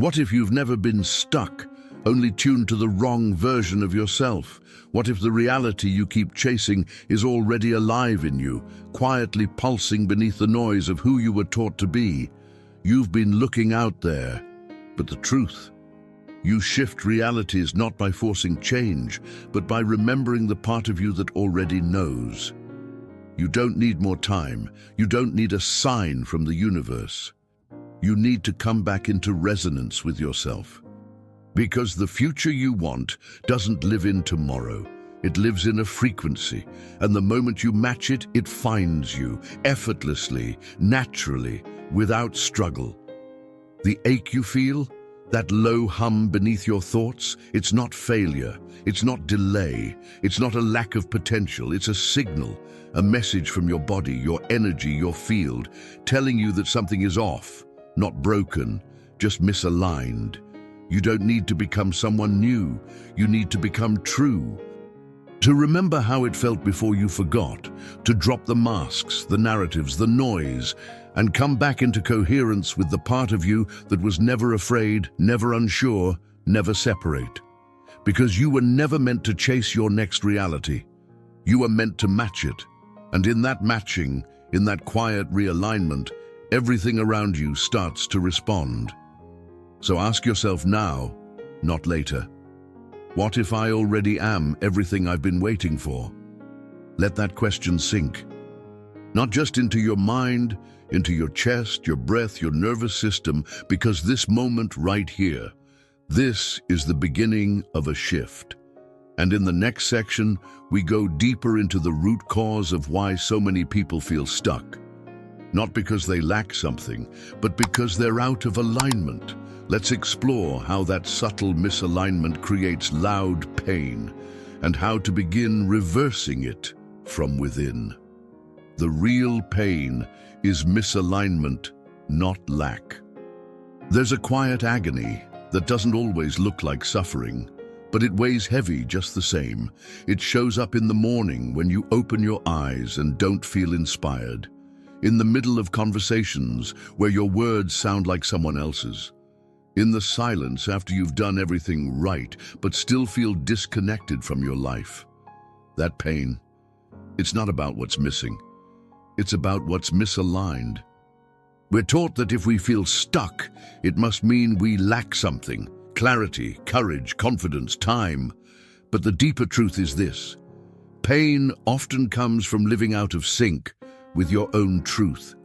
What if you've never been stuck, only tuned to the wrong version of yourself? What if the reality you keep chasing is already alive in you, quietly pulsing beneath the noise of who you were taught to be? You've been looking out there, but the truth, you shift realities not by forcing change, but by remembering the part of you that already knows. You don't need more time. You don't need a sign from the universe. You need to come back into resonance with yourself. Because the future you want doesn't live in tomorrow. It lives in a frequency, and the moment you match it, it finds you, effortlessly, naturally, without struggle. The ache you feel, that low hum beneath your thoughts, it's not failure, it's not delay, it's not a lack of potential, it's a signal, a message from your body, your energy, your field, telling you that something is off, not broken, just misaligned. You don't need to become someone new, you need to become true. To remember how it felt before you forgot, to drop the masks, the narratives, the noise, and come back into coherence with the part of you that was never afraid, never unsure, never separate. Because you were never meant to chase your next reality. You were meant to match it. And in that matching, in that quiet realignment, everything around you starts to respond. So ask yourself now, not later. What if I already am everything I've been waiting for? Let that question sink. Not just into your mind, into your chest, your breath, your nervous system, because this moment right here, this is the beginning of a shift. And in the next section, we go deeper into the root cause of why so many people feel stuck. Not because they lack something, but because they're out of alignment. Let's explore how that subtle misalignment creates loud pain and how to begin reversing it from within. The real pain is misalignment, not lack. There's a quiet agony that doesn't always look like suffering, but it weighs heavy just the same. It shows up in the morning when you open your eyes and don't feel inspired, in the middle of conversations where your words sound like someone else's, in the silence after you've done everything right but still feel disconnected from your life. That pain, it's not about what's missing. It's about what's misaligned. We're taught that if we feel stuck, it must mean we lack something: clarity, courage, confidence, time. But the deeper truth is this: pain often comes from living out of sync with your own truth.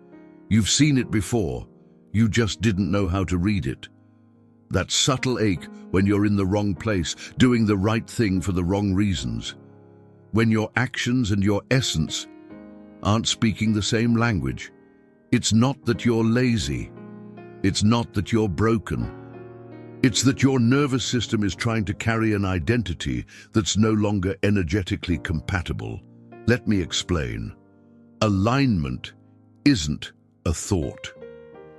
You've seen it before, you just didn't know how to read it. That subtle ache when you're in the wrong place, doing the right thing for the wrong reasons. When your actions and your essence aren't speaking the same language. It's not that you're lazy. It's not that you're broken. It's that your nervous system is trying to carry an identity that's no longer energetically compatible. Let me explain. Alignment isn't a thought.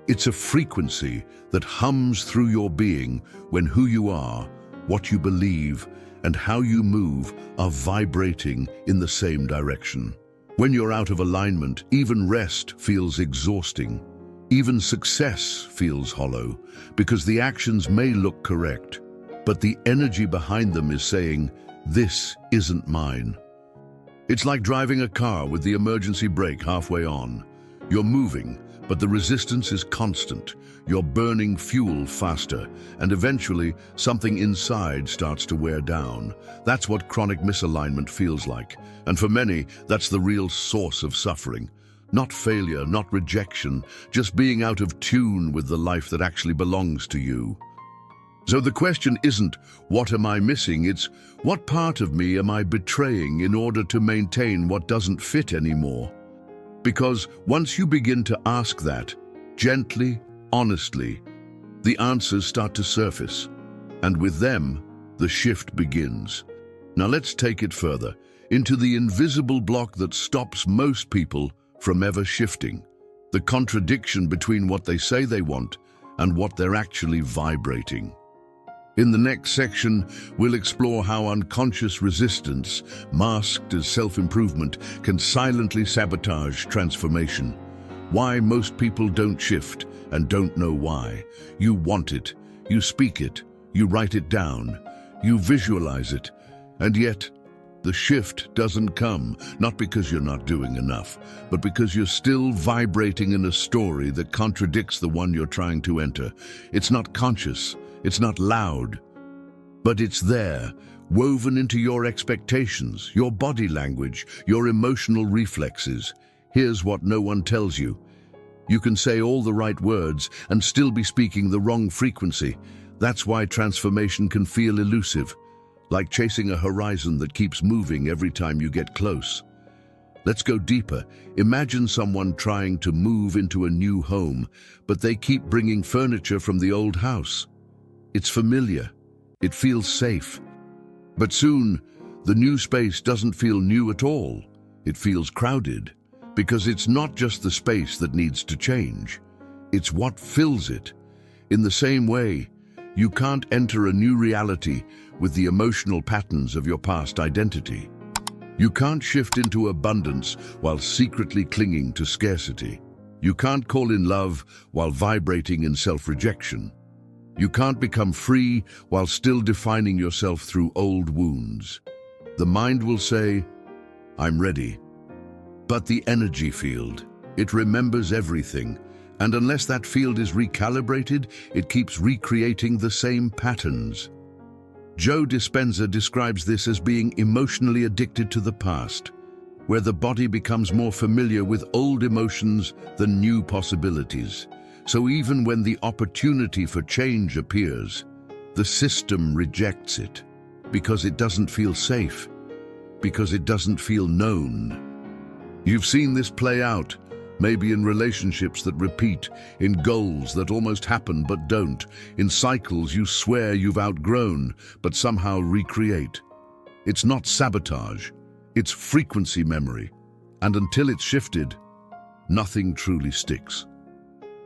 It's a frequency that hums through your being when who you are, what you believe, and how you move are vibrating in the same direction. When you're out of alignment, even rest feels exhausting. Even success feels hollow, because the actions may look correct, but the energy behind them is saying, "This isn't mine." It's like driving a car with the emergency brake halfway on. You're moving, but the resistance is constant. You're burning fuel faster, and eventually something inside starts to wear down. That's what chronic misalignment feels like. And for many, that's the real source of suffering. Not failure, not rejection, just being out of tune with the life that actually belongs to you. So the question isn't, what am I missing? It's, what part of me am I betraying in order to maintain what doesn't fit anymore? Because once you begin to ask that, gently, honestly, the answers start to surface. And with them, the shift begins. Now let's take it further, into the invisible block that stops most people from ever shifting. The contradiction between what they say they want and what they're actually vibrating. In the next section, we'll explore how unconscious resistance, masked as self-improvement, can silently sabotage transformation. Why most people don't shift and don't know why. You want it. You speak it, you write it down, you visualize it, and yet the shift doesn't come, not because you're not doing enough, but because you're still vibrating in a story that contradicts the one you're trying to enter. It's not conscious, it's not loud, but it's there, woven into your expectations, your body language, your emotional reflexes. Here's what no one tells you. You can say all the right words and still be speaking the wrong frequency. That's why transformation can feel elusive, like chasing a horizon that keeps moving every time you get close. Let's go deeper. Imagine someone trying to move into a new home, but they keep bringing furniture from the old house. It's familiar. It feels safe. But soon, the new space doesn't feel new at all. It feels crowded, because it's not just the space that needs to change. It's what fills it. In the same way, you can't enter a new reality with the emotional patterns of your past identity. You can't shift into abundance while secretly clinging to scarcity. You can't call in love while vibrating in self-rejection. You can't become free while still defining yourself through old wounds. The mind will say, "I'm ready." But the energy field, it remembers everything. And unless that field is recalibrated, it keeps recreating the same patterns. Joe Dispenza describes this as being emotionally addicted to the past, where the body becomes more familiar with old emotions than new possibilities. So even when the opportunity for change appears, the system rejects it because it doesn't feel safe, because it doesn't feel known. You've seen this play out, maybe in relationships that repeat, in goals that almost happen but don't, in cycles you swear you've outgrown but somehow recreate. It's not sabotage, it's frequency memory, and until it's shifted, nothing truly sticks.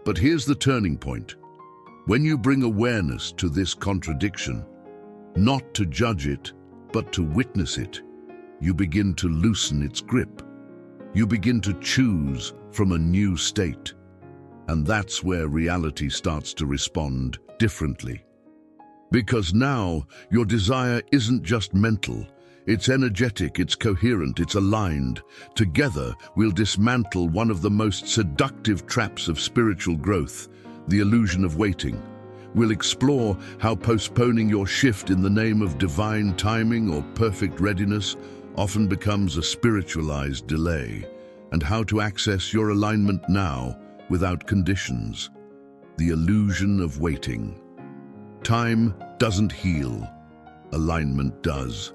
But here's the turning point. When you bring awareness to this contradiction, not to judge it, but to witness it, you begin to loosen its grip. You begin to choose from a new state. And that's where reality starts to respond differently. Because now, your desire isn't just mental. It's energetic, it's coherent, it's aligned. Together, we'll dismantle one of the most seductive traps of spiritual growth, the illusion of waiting. We'll explore how postponing your shift in the name of divine timing or perfect readiness often becomes a spiritualized delay, and how to access your alignment now without conditions. The illusion of waiting. Time doesn't heal. Alignment does.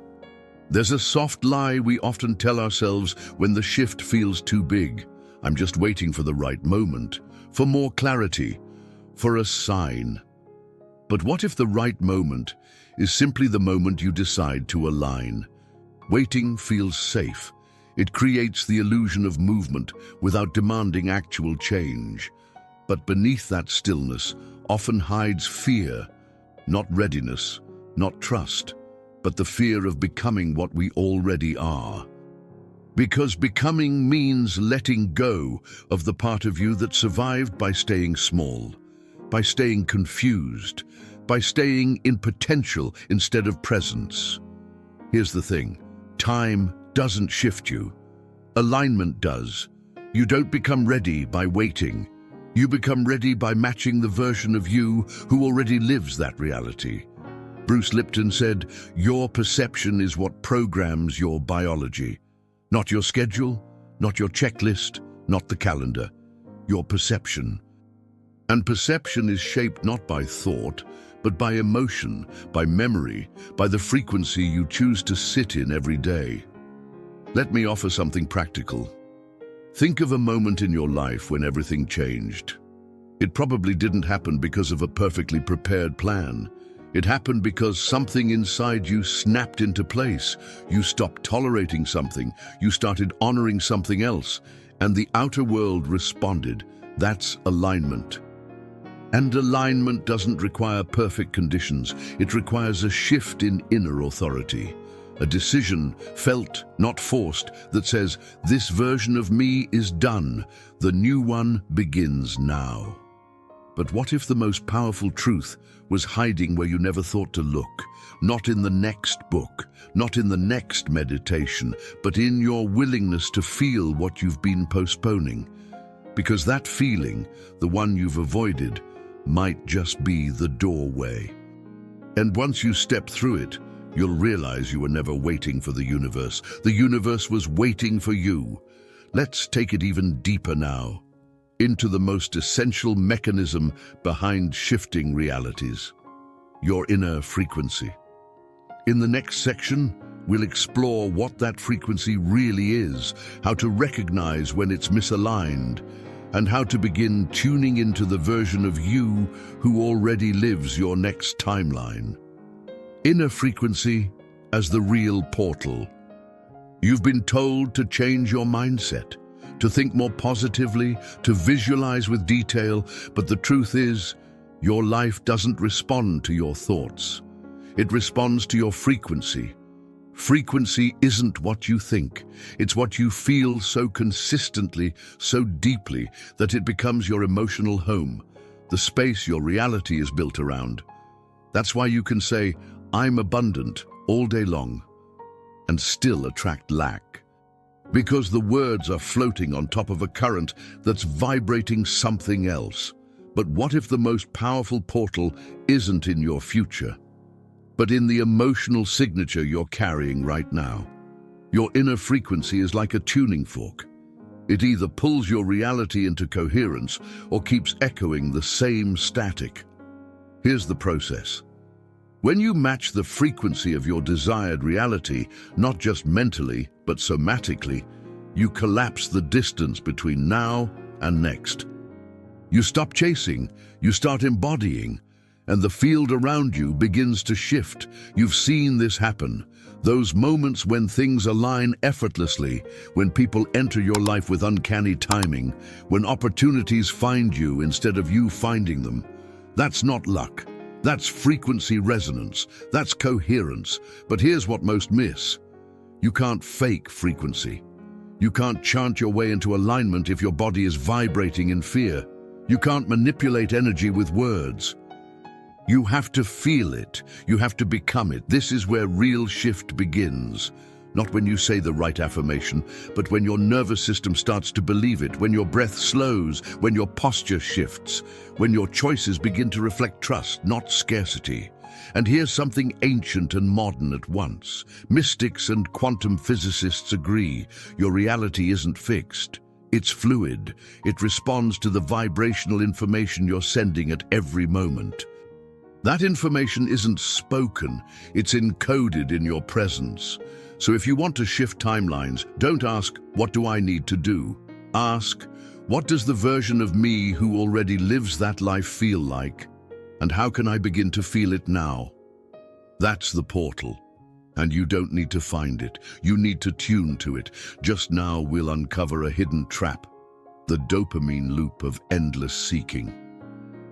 There's a soft lie we often tell ourselves when the shift feels too big. I'm just waiting for the right moment, for more clarity, for a sign. But what if the right moment is simply the moment you decide to align? Waiting feels safe. It creates the illusion of movement without demanding actual change. But beneath that stillness often hides fear, not readiness, not trust, but the fear of becoming what we already are. Because becoming means letting go of the part of you that survived by staying small, by staying confused, by staying in potential instead of presence. Here's the thing. Time doesn't shift you. Alignment does. You don't become ready by waiting. You become ready by matching the version of you who already lives that reality. Bruce Lipton said, "Your perception is what programs your biology. Not your schedule, not your checklist, not the calendar. Your perception." And perception is shaped not by thought, but by emotion, by memory, by the frequency you choose to sit in every day. Let me offer something practical. Think of a moment in your life when everything changed. It probably didn't happen because of a perfectly prepared plan. It happened because something inside you snapped into place. You stopped tolerating something, you started honoring something else, and the outer world responded. That's alignment. And alignment doesn't require perfect conditions. It requires a shift in inner authority. A decision, felt, not forced, that says, "This version of me is done. The new one begins now." But what if the most powerful truth was hiding where you never thought to look? Not in the next book, not in the next meditation, but in your willingness to feel what you've been postponing. Because that feeling, the one you've avoided, might just be the doorway. And once you step through it, you'll realize you were never waiting for the universe. The universe was waiting for you. Let's take it even deeper now, into the most essential mechanism behind shifting realities, your inner frequency. In the next section, we'll explore what that frequency really is, how to recognize when it's misaligned, and how to begin tuning into the version of you who already lives your next timeline. Inner frequency as the real portal. You've been told to change your mindset, to think more positively, to visualize with detail, but the truth is, your life doesn't respond to your thoughts. It responds to your frequency. Frequency isn't what you think. It's what you feel so consistently, so deeply, that it becomes your emotional home, the space your reality is built around. That's why you can say, "I'm abundant," all day long, and still attract lack. Because the words are floating on top of a current that's vibrating something else. But what if the most powerful portal isn't in your future, but in the emotional signature you're carrying right now? Your inner frequency is like a tuning fork. It either pulls your reality into coherence or keeps echoing the same static. Here's the process. When you match the frequency of your desired reality, not just mentally, but somatically, you collapse the distance between now and next. You stop chasing, you start embodying, and the field around you begins to shift. You've seen this happen. Those moments when things align effortlessly, when people enter your life with uncanny timing, when opportunities find you instead of you finding them. That's not luck. That's frequency resonance. That's coherence. But here's what most miss. You can't fake frequency. You can't chant your way into alignment if your body is vibrating in fear. You can't manipulate energy with words. You have to feel it. You have to become it. This is where real shift begins. Not when you say the right affirmation, but when your nervous system starts to believe it, when your breath slows, when your posture shifts, when your choices begin to reflect trust, not scarcity. And here's something ancient and modern at once. Mystics and quantum physicists agree. Your reality isn't fixed. It's fluid. It responds to the vibrational information you're sending at every moment. That information isn't spoken, it's encoded in your presence. So if you want to shift timelines, don't ask, "What do I need to do?" Ask, "What does the version of me who already lives that life feel like? And how can I begin to feel it now?" That's the portal. And you don't need to find it. You need to tune to it. Just now we'll uncover a hidden trap, the dopamine loop of endless seeking.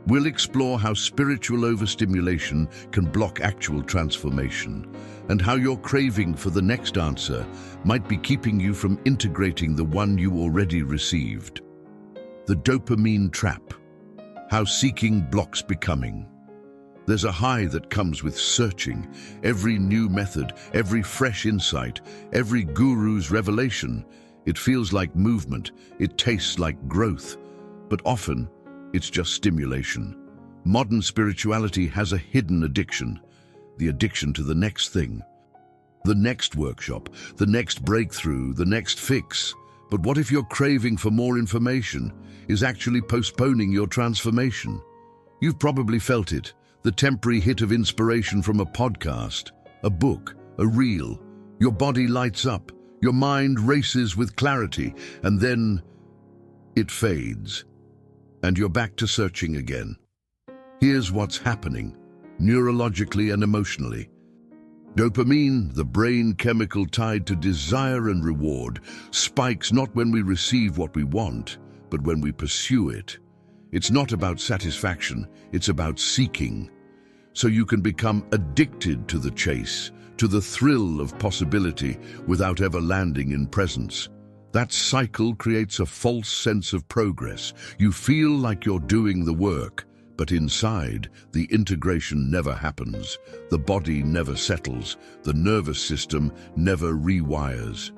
We'll explore how spiritual overstimulation can block actual transformation, and how your craving for the next answer might be keeping you from integrating the one you already received. The dopamine trap, how seeking blocks becoming. There's a high that comes with searching. Every new method, every fresh insight, every guru's revelation. It feels like movement, it tastes like growth, but often it's just stimulation. Modern spirituality has a hidden addiction, the addiction to the next thing, the next workshop, the next breakthrough, the next fix. But what if your craving for more information is actually postponing your transformation? You've probably felt it, the temporary hit of inspiration from a podcast, a book, a reel. Your body lights up, your mind races with clarity, and then it fades. And you're back to searching again. Here's what's happening, neurologically and emotionally. Dopamine, the brain chemical tied to desire and reward, spikes not when we receive what we want, but when we pursue it. It's not about satisfaction, it's about seeking. So you can become addicted to the chase, to the thrill of possibility without ever landing in presence. That cycle creates a false sense of progress. You feel like you're doing the work, But inside, the integration never happens. The body never settles. The nervous system never rewires.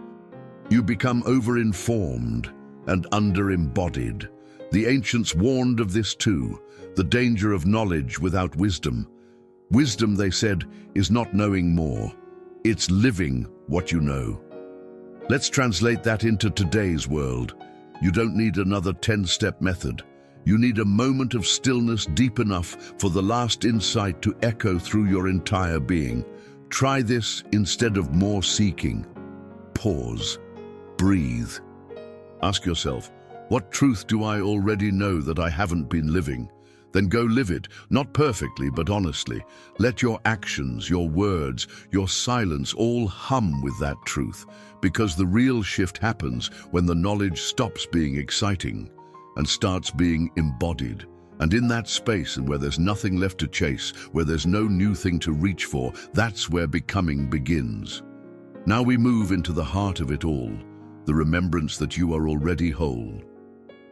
You become over-informed and under-embodied. The ancients warned of this too, the danger of knowledge without wisdom. Wisdom, they said, is not knowing more. It's living what you know. Let's translate that into today's world. You don't need another 10-step method. You need a moment of stillness deep enough for the last insight to echo through your entire being. Try this instead of more seeking. Pause. Breathe. Ask yourself, what truth do I already know that I haven't been living? Then go live it, not perfectly, but honestly. Let your actions, your words, your silence all hum with that truth, because the real shift happens when the knowledge stops being exciting and starts being embodied. And in that space, and where there's nothing left to chase, where there's no new thing to reach for, that's where becoming begins. Now we move into the heart of it all, the remembrance that you are already whole.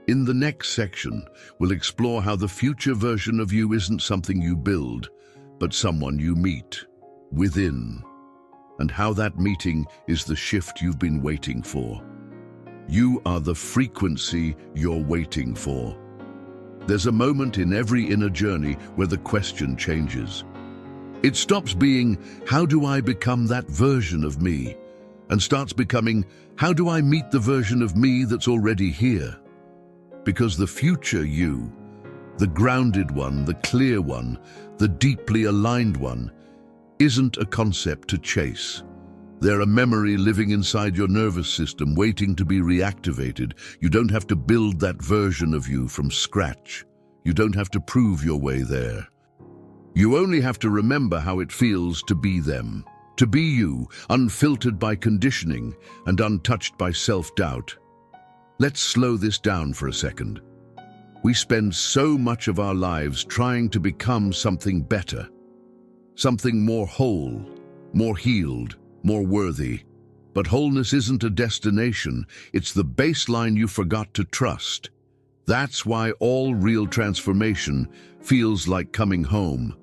In the next section, we'll explore how the future version of you isn't something you build, but someone you meet within, and how that meeting is the shift you've been waiting for. You are the frequency you're waiting for. There's a moment in every inner journey where the question changes. It stops being, how do I become that version of me? And starts becoming, how do I meet the version of me that's already here? Because the future you, the grounded one, the clear one, the deeply aligned one, isn't a concept to chase. They're a memory living inside your nervous system, waiting to be reactivated. You don't have to build that version of you from scratch. You don't have to prove your way there. You only have to remember how it feels to be them, to be you, unfiltered by conditioning and untouched by self-doubt. Let's slow this down for a second. We spend so much of our lives trying to become something better, something more whole, more healed, more worthy. But wholeness isn't a destination, it's the baseline you forgot to trust. That's why all real transformation feels like coming home,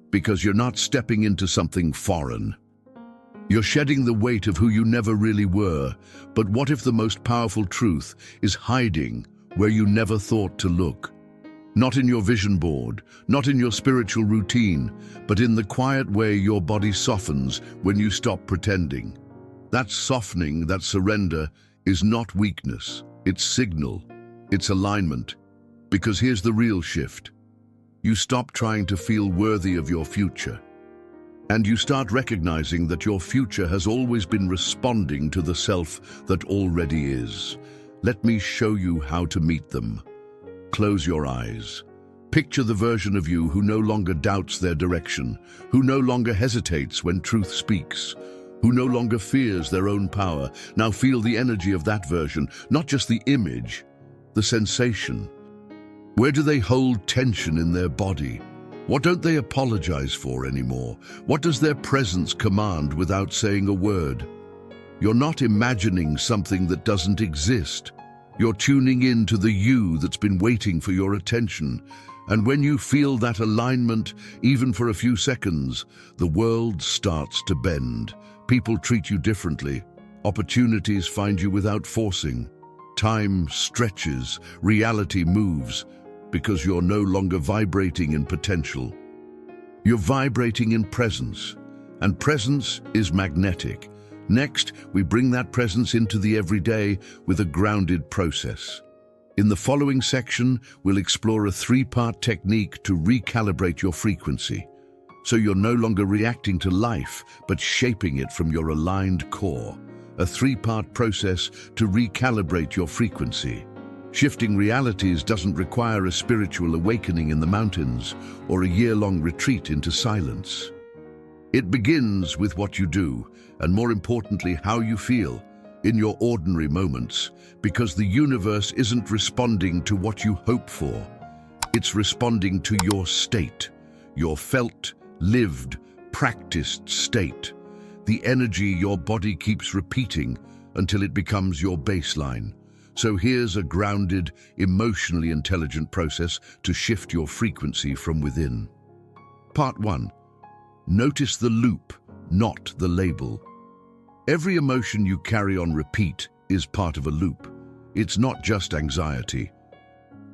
because you're not stepping into something foreign. You're shedding the weight of who you never really were. But what if the most powerful truth is hiding where you never thought to look? Not in your vision board, not in your spiritual routine, but in the quiet way your body softens when you stop pretending. That softening, that surrender, is not weakness. It's signal. It's alignment. Because here's the real shift. You stop trying to feel worthy of your future. And you start recognizing that your future has always been responding to the self that already is. Let me show you how to meet them. Close your eyes. Picture the version of you who no longer doubts their direction, who no longer hesitates when truth speaks, who no longer fears their own power. Now feel the energy of that version, not just the image, the sensation. Where do they hold tension in their body? What don't they apologize for anymore? What does their presence command without saying a word? You're not imagining something that doesn't exist. You're tuning in to the you that's been waiting for your attention. And when you feel that alignment, even for a few seconds, the world starts to bend. People treat you differently. Opportunities find you without forcing. Time stretches, reality moves, because you're no longer vibrating in potential. You're vibrating in presence, and presence is magnetic. Next, we bring that presence into the everyday with a grounded process. In the following section, we'll explore a 3-part technique to recalibrate your frequency, so you're no longer reacting to life, but shaping it from your aligned core. A 3-part process to recalibrate your frequency. Shifting realities doesn't require a spiritual awakening in the mountains or a year-long retreat into silence. It begins with what you do, and more importantly, how you feel in your ordinary moments, because the universe isn't responding to what you hope for. It's responding to your state, your felt, lived, practiced state, the energy your body keeps repeating until it becomes your baseline. So here's a grounded, emotionally intelligent process to shift your frequency from within. Part 1. Notice the loop, not the label. Every emotion you carry on repeat is part of a loop. It's not just anxiety.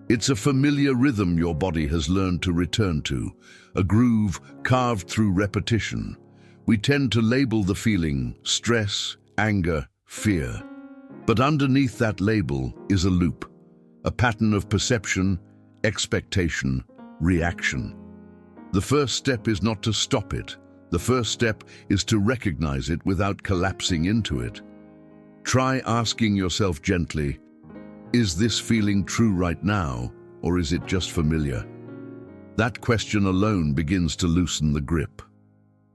It's a familiar rhythm your body has learned to return to, a groove carved through repetition. We tend to label the feeling stress, anger, fear. But underneath that label is a loop, a pattern of perception, expectation, reaction. The first step is not to stop it. The first step is to recognize it without collapsing into it. Try asking yourself gently, is this feeling true right now, or is it just familiar? That question alone begins to loosen the grip.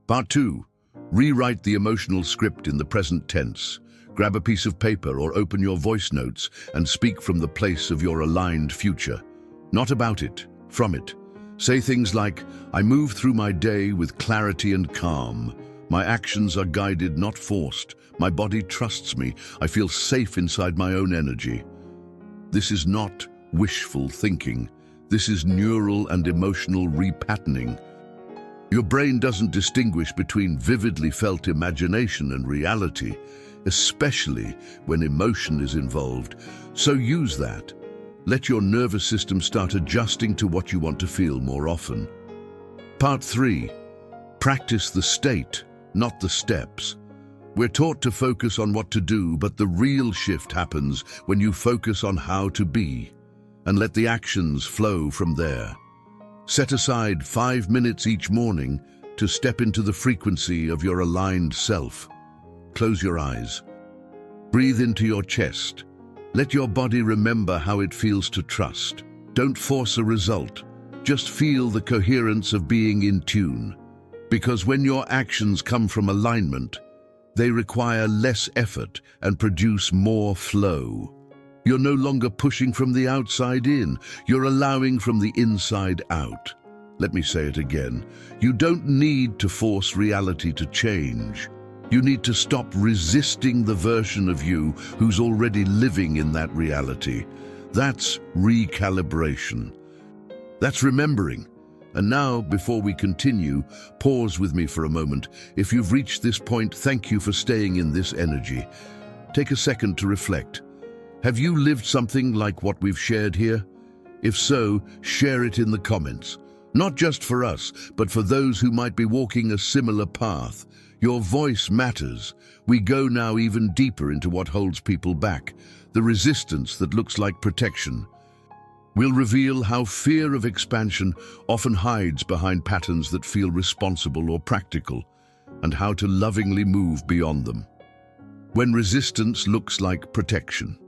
Part 2. Rewrite the emotional script in the present tense. Grab a piece of paper or open your voice notes and speak from the place of your aligned future. Not about it, from it. Say things like, I move through my day with clarity and calm. My actions are guided, not forced. My body trusts me. I feel safe inside my own energy. This is not wishful thinking. This is neural and emotional repatterning. Your brain doesn't distinguish between vividly felt imagination and reality, especially when emotion is involved. So use that. Let your nervous system start adjusting to what you want to feel more often. Part 3. Practice the state, not the steps. We're taught to focus on what to do, but the real shift happens when you focus on how to be, and let the actions flow from there. Set aside 5 minutes each morning to step into the frequency of your aligned self. Close your eyes. Breathe into your chest. Let your body remember how it feels to trust. Don't force a result. Just feel the coherence of being in tune. Because when your actions come from alignment, they require less effort and produce more flow. You're no longer pushing from the outside in. You're allowing from the inside out. Let me say it again. You don't need to force reality to change. You need to stop resisting the version of you who's already living in that reality. That's recalibration. That's remembering. And now, before we continue, pause with me for a moment. If you've reached this point, thank you for staying in this energy. Take a second to reflect. Have you lived something like what we've shared here? If so, share it in the comments. Not just for us, but for those who might be walking a similar path. Your voice matters. We go now even deeper into what holds people back, the resistance that looks like protection. We'll reveal how fear of expansion often hides behind patterns that feel responsible or practical, and how to lovingly move beyond them. When resistance looks like protection.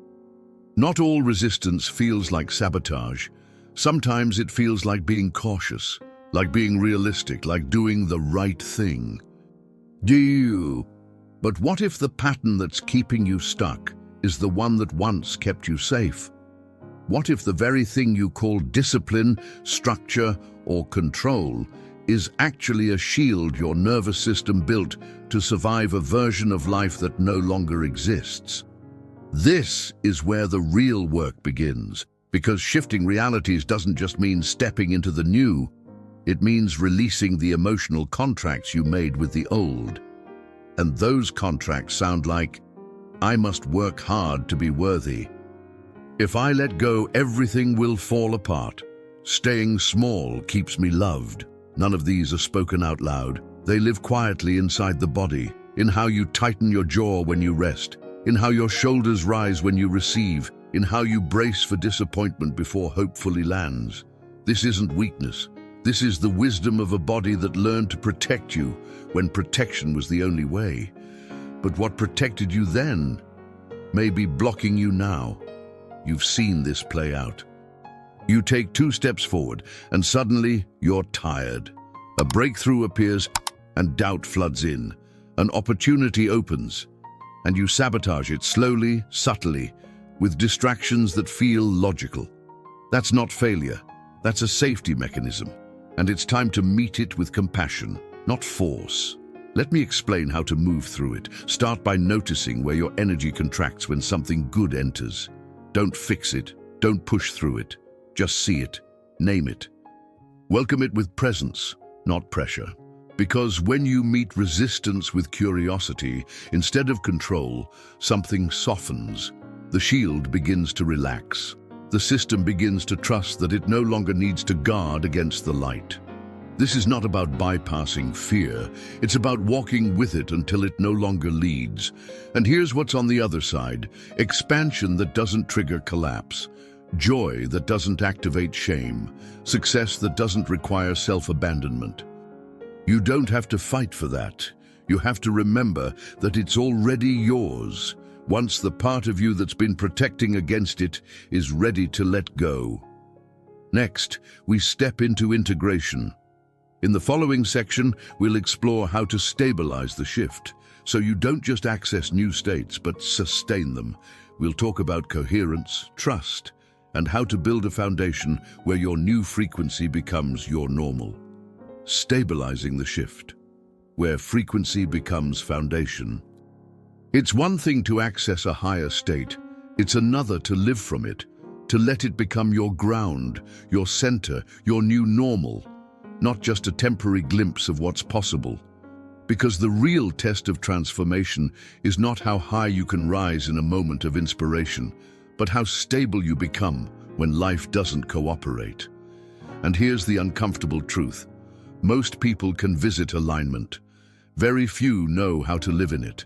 Not all resistance feels like sabotage. Sometimes it feels like being cautious, like being realistic, like doing the right thing. But what if the pattern that's keeping you stuck is the one that once kept you safe? What if the very thing you call discipline, structure, or control is actually a shield your nervous system built to survive a version of life that no longer exists? This is where the real work begins, because shifting realities doesn't just mean stepping into the new. It means releasing the emotional contracts you made with the old. And those contracts sound like, I must work hard to be worthy. If I let go, everything will fall apart. Staying small keeps me loved. None of these are spoken out loud. They live quietly inside the body, in how you tighten your jaw when you rest, in how your shoulders rise when you receive, in how you brace for disappointment before hope fully lands. This isn't weakness. This is the wisdom of a body that learned to protect you when protection was the only way. But what protected you then may be blocking you now. You've seen this play out. You take 2 steps forward, and suddenly you're tired. A breakthrough appears, and doubt floods in. An opportunity opens, and you sabotage it slowly, subtly, with distractions that feel logical. That's not failure. That's a safety mechanism, and it's time to meet it with compassion, not force. Let me explain how to move through it. Start by noticing where your energy contracts when something good enters. Don't fix it. Don't push through it. Just see it. Name it. Welcome it with presence, not pressure. Because when you meet resistance with curiosity, instead of control, something softens. The shield begins to relax. The system begins to trust that it no longer needs to guard against the light. This is not about bypassing fear. It's about walking with it until it no longer leads. And here's what's on the other side: expansion that doesn't trigger collapse. Joy that doesn't activate shame. Success that doesn't require self-abandonment. You don't have to fight for that. You have to remember that it's already yours, once the part of you that's been protecting against it is ready to let go. Next, we step into integration. In the following section, we'll explore how to stabilize the shift, so you don't just access new states, but sustain them. We'll talk about coherence, trust, and how to build a foundation where your new frequency becomes your normal. Stabilizing the shift, where frequency becomes foundation. It's one thing to access a higher state. It's another to live from it, to let it become your ground, your center, your new normal, not just a temporary glimpse of what's possible. Because the real test of transformation is not how high you can rise in a moment of inspiration, but how stable you become when life doesn't cooperate. And here's the uncomfortable truth. Most people can visit alignment. Very few know how to live in it.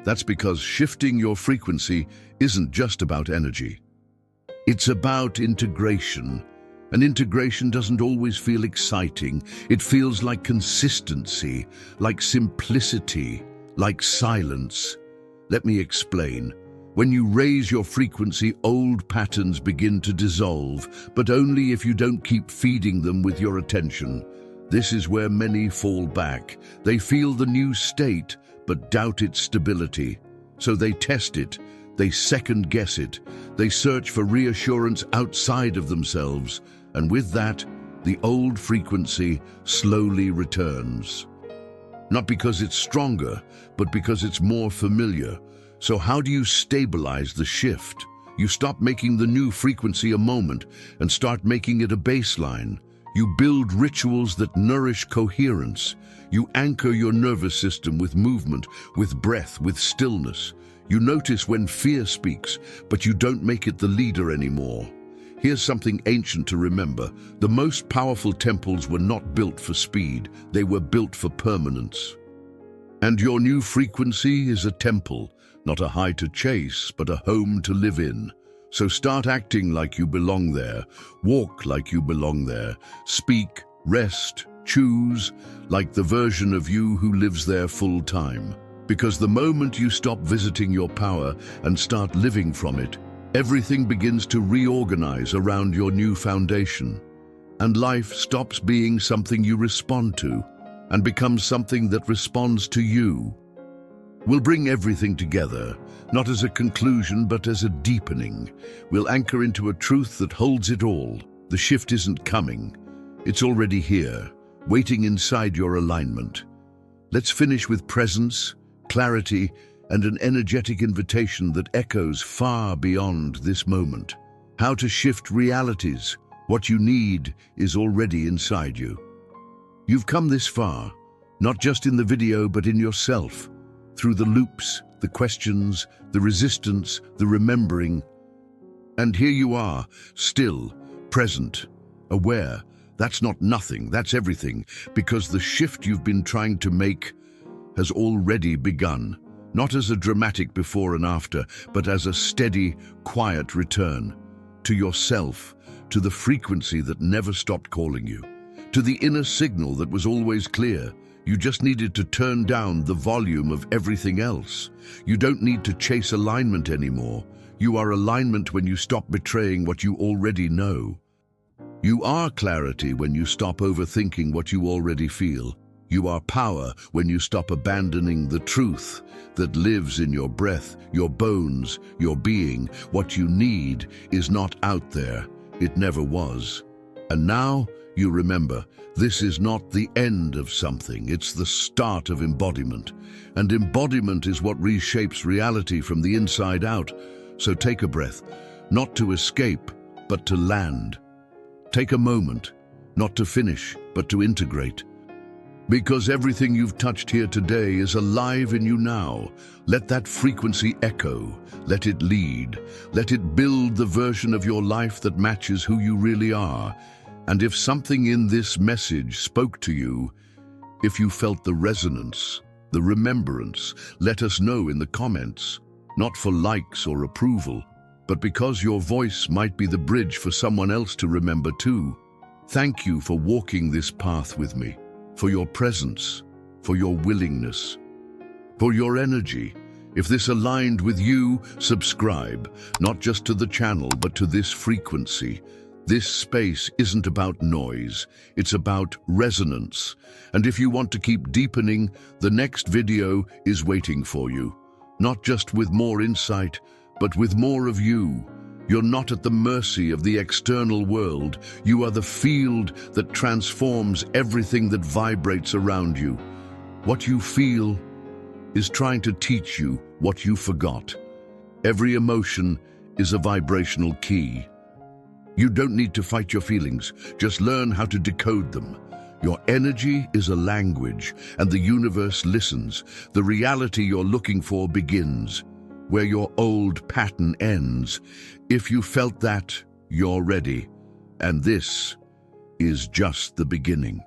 That's because shifting your frequency isn't just about energy. It's about integration. And integration doesn't always feel exciting. It feels like consistency, like simplicity, like silence. Let me explain. When you raise your frequency, old patterns begin to dissolve, but only if you don't keep feeding them with your attention. This is where many fall back. They feel the new state, but doubt its stability. So they test it, they second-guess it, they search for reassurance outside of themselves, and with that, the old frequency slowly returns. Not because it's stronger, but because it's more familiar. So how do you stabilize the shift? You stop making the new frequency a moment and start making it a baseline. You build rituals that nourish coherence. You anchor your nervous system with movement, with breath, with stillness. You notice when fear speaks, but you don't make it the leader anymore. Here's something ancient to remember. The most powerful temples were not built for speed. They were built for permanence. And your new frequency is a temple, not a high to chase, but a home to live in. So start acting like you belong there, walk like you belong there, speak, rest, choose, like the version of you who lives there full time. Because the moment you stop visiting your power and start living from it, everything begins to reorganize around your new foundation. And life stops being something you respond to and becomes something that responds to you. We'll bring everything together, not as a conclusion, but as a deepening. We'll anchor into a truth that holds it all. The shift isn't coming. It's already here, waiting inside your alignment. Let's finish with presence, clarity, and an energetic invitation that echoes far beyond this moment. How to shift realities. What you need is already inside you. You've come this far, not just in the video, but in yourself. Through the loops, the questions, the resistance, the remembering. And here you are, still, present, aware. That's not nothing, that's everything, because the shift you've been trying to make has already begun. Not as a dramatic before and after, but as a steady, quiet return. To yourself, to the frequency that never stopped calling you. To the inner signal that was always clear. You just needed to turn down the volume of everything else. You don't need to chase alignment anymore. You are alignment when you stop betraying what you already know. You are clarity when you stop overthinking what you already feel. You are power when you stop abandoning the truth that lives in your breath, your bones, your being. What you need is not out there. It never was. And now you remember, this is not the end of something, it's the start of embodiment. And embodiment is what reshapes reality from the inside out. So take a breath, not to escape, but to land. Take a moment, not to finish, but to integrate. Because everything you've touched here today is alive in you now. Let that frequency echo, let it lead, let it build the version of your life that matches who you really are. And if something in this message spoke to you, if you felt the resonance, the remembrance, let us know in the comments, not for likes or approval, but because your voice might be the bridge for someone else to remember too. Thank you for walking this path with me, for your presence, for your willingness, for your energy. If this aligned with you, subscribe, not just to the channel, but to this frequency. This space isn't about noise, it's about resonance. And if you want to keep deepening, the next video is waiting for you. Not just with more insight, but with more of you. You're not at the mercy of the external world. You are the field that transforms everything that vibrates around you. What you feel is trying to teach you what you forgot. Every emotion is a vibrational key. You don't need to fight your feelings, just learn how to decode them. Your energy is a language, and the universe listens. The reality you're looking for begins, where your old pattern ends. If you felt that, you're ready. And this is just the beginning.